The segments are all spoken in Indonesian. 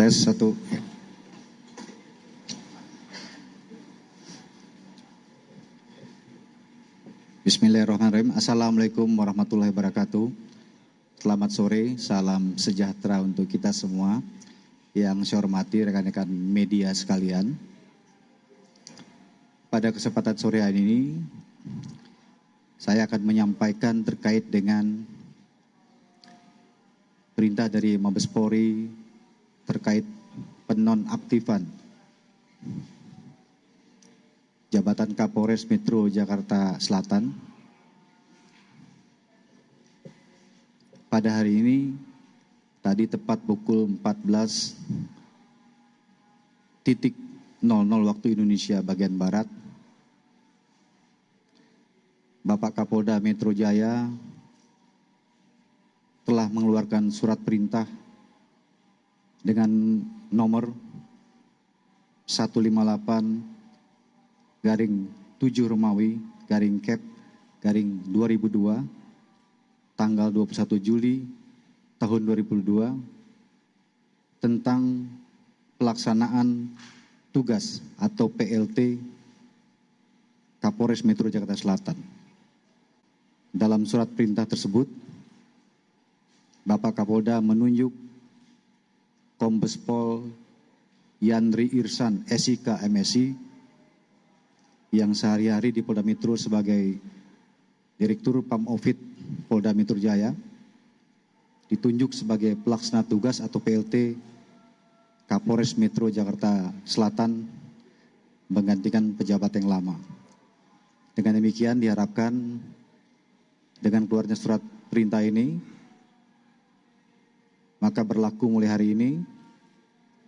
Tes 1. Bismillahirrahmanirrahim. Assalamualaikum warahmatullahi wabarakatuh. Selamat sore, salam sejahtera untuk kita semua. Yang saya hormati rekan-rekan media sekalian. Pada kesempatan sore hari ini, saya akan menyampaikan terkait dengan perintah dari Mabes Polri terkait penonaktifan jabatan Kapolres Metro Jakarta Selatan. Pada hari ini, tadi tepat pukul 14.00 waktu Indonesia bagian Barat, Bapak Kapolda Metro Jaya telah mengeluarkan surat perintah dengan nomor 158/7 Romawi /Kep /2002 tanggal 21 Juli tahun 2002 tentang pelaksanaan tugas atau PLT Kapolres Metro Jakarta Selatan. Dalam surat perintah tersebut, Bapak Kapolda menunjuk Kombes Pol Yandri Irsan SIK MSI yang sehari-hari di Polda Metro sebagai Direktur Pamofit Polda Metro Jaya, ditunjuk sebagai pelaksana tugas atau PLT Kapolres Metro Jakarta Selatan menggantikan pejabat yang lama. Dengan demikian diharapkan dengan keluarnya surat perintah ini, maka berlaku mulai hari ini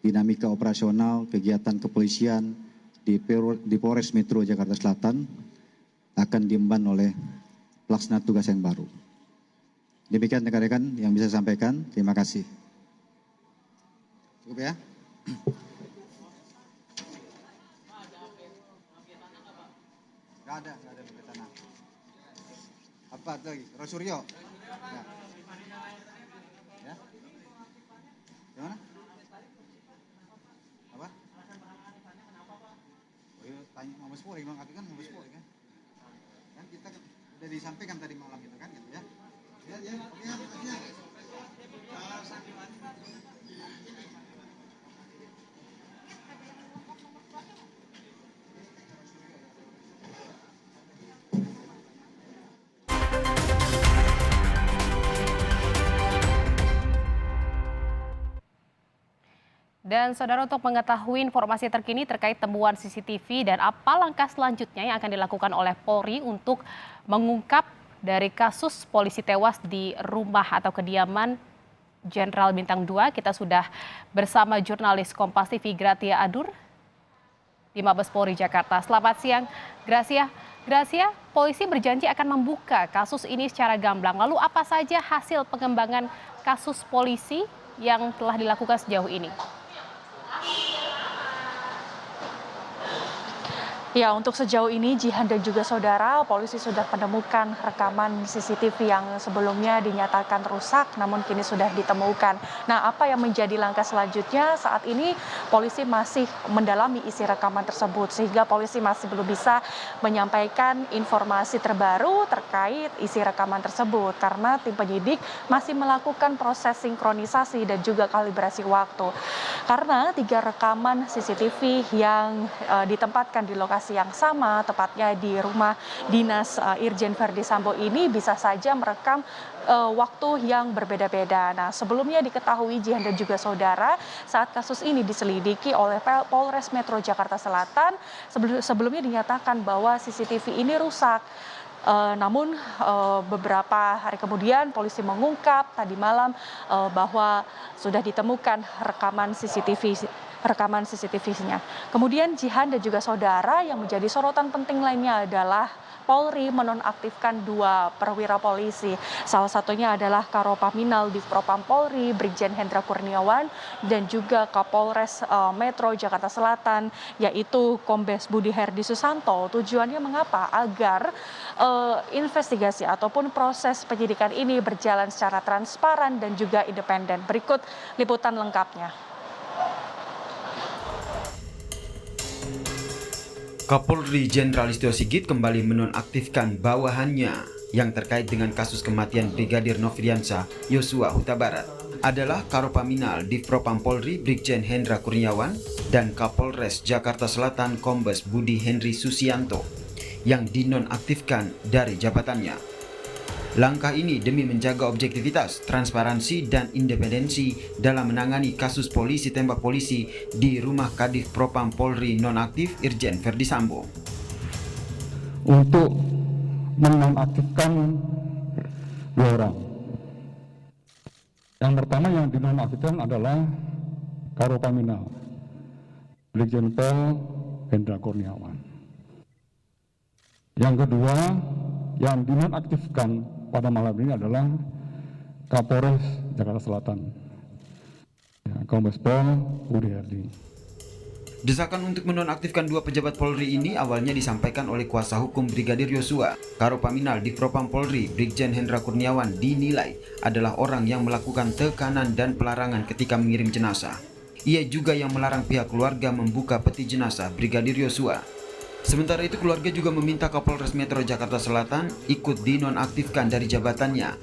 dinamika operasional kegiatan kepolisian di Polres Metro Jakarta Selatan akan diemban oleh pelaksana tugas yang baru. Demikian rekan-rekan yang bisa saya sampaikan. Terima kasih. Cukup ya? Nggak ada tanah. Apa lagi? Rosuryo. Ya. Ya? Gimana? Apa? Oh iya, tanya Mabes Polri, Bang Aki kan Mabes Polri kan? Kan kita udah disampaikan tadi malam gitu kan gitu ya. Ya, oke ya. Dan saudara, untuk mengetahui informasi terkini terkait temuan CCTV dan apa langkah selanjutnya yang akan dilakukan oleh Polri untuk mengungkap dari kasus polisi tewas di rumah atau kediaman Jenderal Bintang 2, kita sudah bersama jurnalis Kompas TV Gracia Adur di Mabes Polri Jakarta. Selamat siang, Gracia. Gracia, polisi berjanji akan membuka kasus ini secara gamblang. Lalu apa saja hasil pengembangan kasus polisi yang telah dilakukan sejauh ini? Ya, untuk sejauh ini Jihan dan juga saudara, polisi sudah menemukan rekaman CCTV yang sebelumnya dinyatakan rusak namun kini sudah ditemukan. Nah, apa yang menjadi langkah selanjutnya? Saat ini polisi masih mendalami isi rekaman tersebut sehingga polisi masih belum bisa menyampaikan informasi terbaru terkait isi rekaman tersebut karena tim penyidik masih melakukan proses sinkronisasi dan juga kalibrasi waktu. Karena 3 rekaman CCTV yang ditempatkan di lokasi yang sama, tepatnya di rumah dinas Irjen Verdi Sambo ini bisa saja merekam waktu yang berbeda-beda. Nah, sebelumnya diketahui Jihan dan juga saudara, saat kasus ini diselidiki oleh Polres Metro Jakarta Selatan, sebelumnya dinyatakan bahwa CCTV ini rusak. Namun beberapa hari kemudian polisi mengungkap tadi malam bahwa sudah ditemukan rekaman CCTV-nya. Kemudian Jihan dan juga saudara, yang menjadi sorotan penting lainnya adalah Polri menonaktifkan 2 perwira polisi. Salah satunya adalah Karopaminal Divpropam Polri Brigjen Hendra Kurniawan dan juga Kapolres Metro Jakarta Selatan yaitu Kombes Budi Herdi Susanto. Tujuannya mengapa? Agar investigasi ataupun proses penyidikan ini berjalan secara transparan dan juga independen. Berikut liputan lengkapnya. Kapolri Jenderal Listio Sigit kembali menonaktifkan bawahannya yang terkait dengan kasus kematian Brigadir Nofriansah Yosua Huta Barat adalah Karopaminal Divpropam Polri Brigjen Hendra Kurniawan dan Kapolres Jakarta Selatan Kombes Budi Henry Susianto yang dinonaktifkan dari jabatannya. Langkah ini demi menjaga objektivitas, transparansi, dan independensi dalam menangani kasus polisi tembak polisi di rumah Kadif Propam Polri nonaktif Irjen Verdi Sambo. Untuk menonaktifkan 2 orang. Yang pertama yang dinonaktifkan adalah Karopaminal Brigjen Pol Hendra Kurniawan. Yang kedua yang dinonaktifkan pada malam ini adalah Kapolres Jakarta Selatan, Kombes Pol Budi Henry. Desakan untuk menonaktifkan 2 pejabat Polri ini awalnya disampaikan oleh kuasa hukum Brigadir Yosua. Karopaminal Divpropam Polri Brigjen Hendra Kurniawan dinilai adalah orang yang melakukan tekanan dan pelarangan ketika mengirim jenazah. Ia juga yang melarang pihak keluarga membuka peti jenazah Brigadir Yosua. Sementara itu keluarga juga meminta Kapolres Metro Jakarta Selatan ikut dinonaktifkan dari jabatannya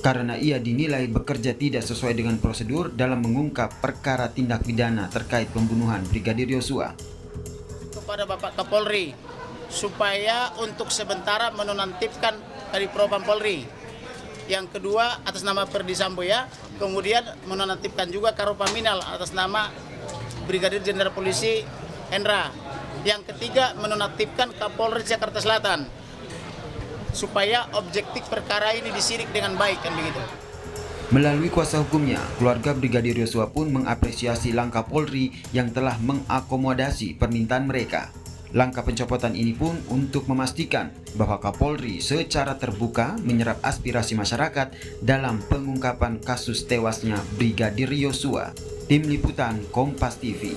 karena ia dinilai bekerja tidak sesuai dengan prosedur dalam mengungkap perkara tindak pidana terkait pembunuhan Brigadir Yosua. Kepada Bapak Kapolri supaya untuk sementara menonaktifkan dari Propam Polri. Yang kedua atas nama Verdi Sambo ya, kemudian menonaktifkan juga Karopaminal atas nama Brigadir Jenderal Polisi Hendra. Yang ketiga menonaktifkan Kapolres Jakarta Selatan supaya objektif perkara ini disidik dengan baik, kan begitu. Melalui kuasa hukumnya, keluarga Brigadir Yosua pun mengapresiasi langkah Polri yang telah mengakomodasi permintaan mereka. Langkah pencopotan ini pun untuk memastikan bahwa Kapolri secara terbuka menyerap aspirasi masyarakat dalam pengungkapan kasus tewasnya Brigadir Yosua. Tim Liputan Kompas TV.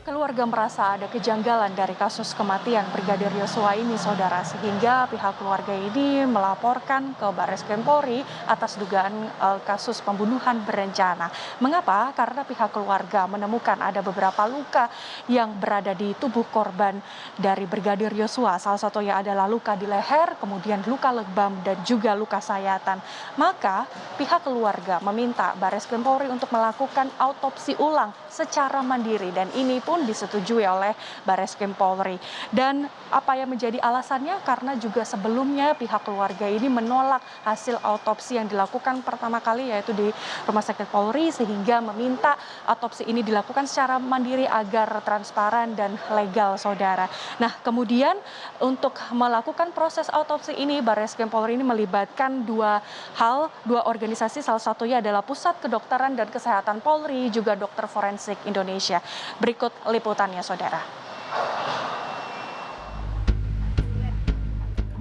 Keluarga merasa ada kejanggalan dari kasus kematian Brigadir Yosua ini, saudara, sehingga pihak keluarga ini melaporkan ke Barreskrim Polri atas dugaan kasus pembunuhan berencana. Mengapa? Karena pihak keluarga menemukan ada beberapa luka yang berada di tubuh korban dari Brigadir Yosua. Salah satunya adalah luka di leher, kemudian luka lebam dan juga luka sayatan. Maka pihak keluarga meminta Barreskrim Polri untuk melakukan autopsi ulang secara mandiri, dan ini pun disetujui oleh Barreskrim Polri. Dan apa yang menjadi alasannya? Karena juga sebelumnya pihak keluarga ini menolak hasil autopsi yang dilakukan pertama kali, yaitu di Rumah Sakit Polri, sehingga meminta autopsi ini dilakukan secara mandiri agar transparan dan legal, saudara. Nah, kemudian untuk melakukan proses autopsi ini, Barreskrim Polri ini melibatkan 2 organisasi, salah satunya adalah Pusat Kedokteran dan Kesehatan Polri, juga Dokter Forensik Indonesia. Berikut liputannya, saudara.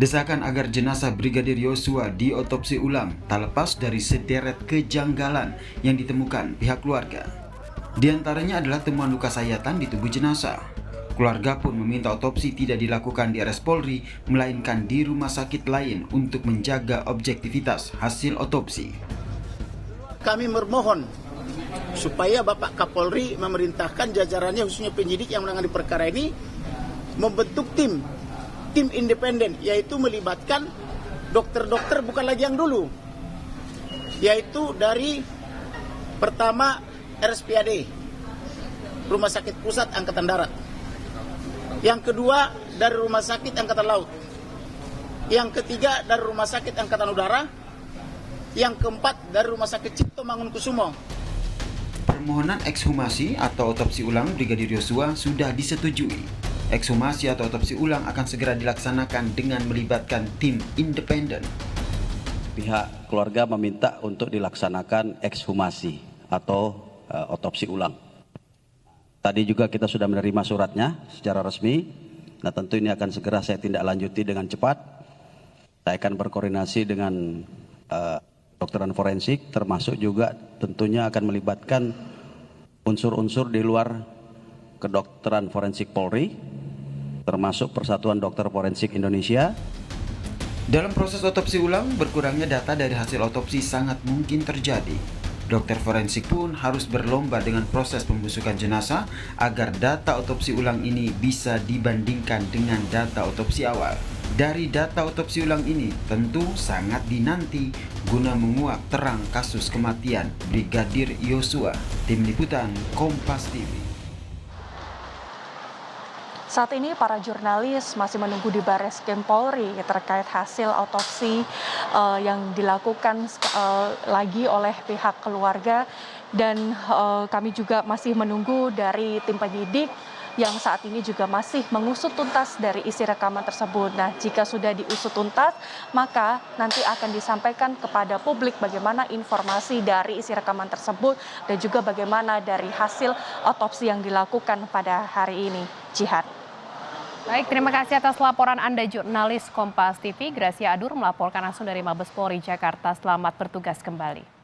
Desakan agar jenazah Brigadir Yosua diotopsi ulang tak lepas dari sederet kejanggalan yang ditemukan pihak keluarga. Di antaranya adalah temuan luka sayatan di tubuh jenazah. Keluarga pun meminta otopsi tidak dilakukan di RS Polri, melainkan di rumah sakit lain untuk menjaga objektivitas hasil otopsi. Kami memohon supaya Bapak Kapolri memerintahkan jajarannya, khususnya penyidik yang menangani perkara ini, membentuk tim independen, yaitu melibatkan dokter-dokter bukan lagi yang dulu, yaitu dari pertama RSPAD, Rumah Sakit Pusat Angkatan Darat, yang kedua dari Rumah Sakit Angkatan Laut, yang ketiga dari Rumah Sakit Angkatan Udara, yang keempat dari Rumah Sakit Cipto Mangunkusumo. Permohonan ekshumasi atau otopsi ulang Brigadir Yosua sudah disetujui. Ekshumasi atau otopsi ulang akan segera dilaksanakan dengan melibatkan tim independen. Pihak keluarga meminta untuk dilaksanakan ekshumasi atau otopsi ulang. Tadi juga kita sudah menerima suratnya secara resmi. Nah, tentu ini akan segera saya tindak lanjuti dengan cepat. Saya akan berkoordinasi dengan kedokteran forensik, termasuk juga tentunya akan melibatkan unsur-unsur di luar kedokteran forensik Polri, termasuk Persatuan Dokter Forensik Indonesia. Dalam proses otopsi ulang, berkurangnya data dari hasil otopsi sangat mungkin terjadi. Dokter forensik pun harus berlomba dengan proses pembusukan jenazah agar data otopsi ulang ini bisa dibandingkan dengan data otopsi awal. Dari data otopsi ulang ini tentu sangat dinanti guna menguak terang kasus kematian Brigadir Yosua. Tim Liputan Kompas TV. Saat ini para jurnalis masih menunggu di Barreskrim Polri terkait hasil otopsi yang dilakukan lagi oleh pihak keluarga, dan kami juga masih menunggu dari tim penyidik yang saat ini juga masih mengusut tuntas dari isi rekaman tersebut. Nah, jika sudah diusut tuntas, maka nanti akan disampaikan kepada publik bagaimana informasi dari isi rekaman tersebut dan juga bagaimana dari hasil otopsi yang dilakukan pada hari ini. Jihan. Baik, terima kasih atas laporan Anda jurnalis Kompas TV, Gracia Adur melaporkan langsung dari Mabes Polri Jakarta. Selamat bertugas kembali.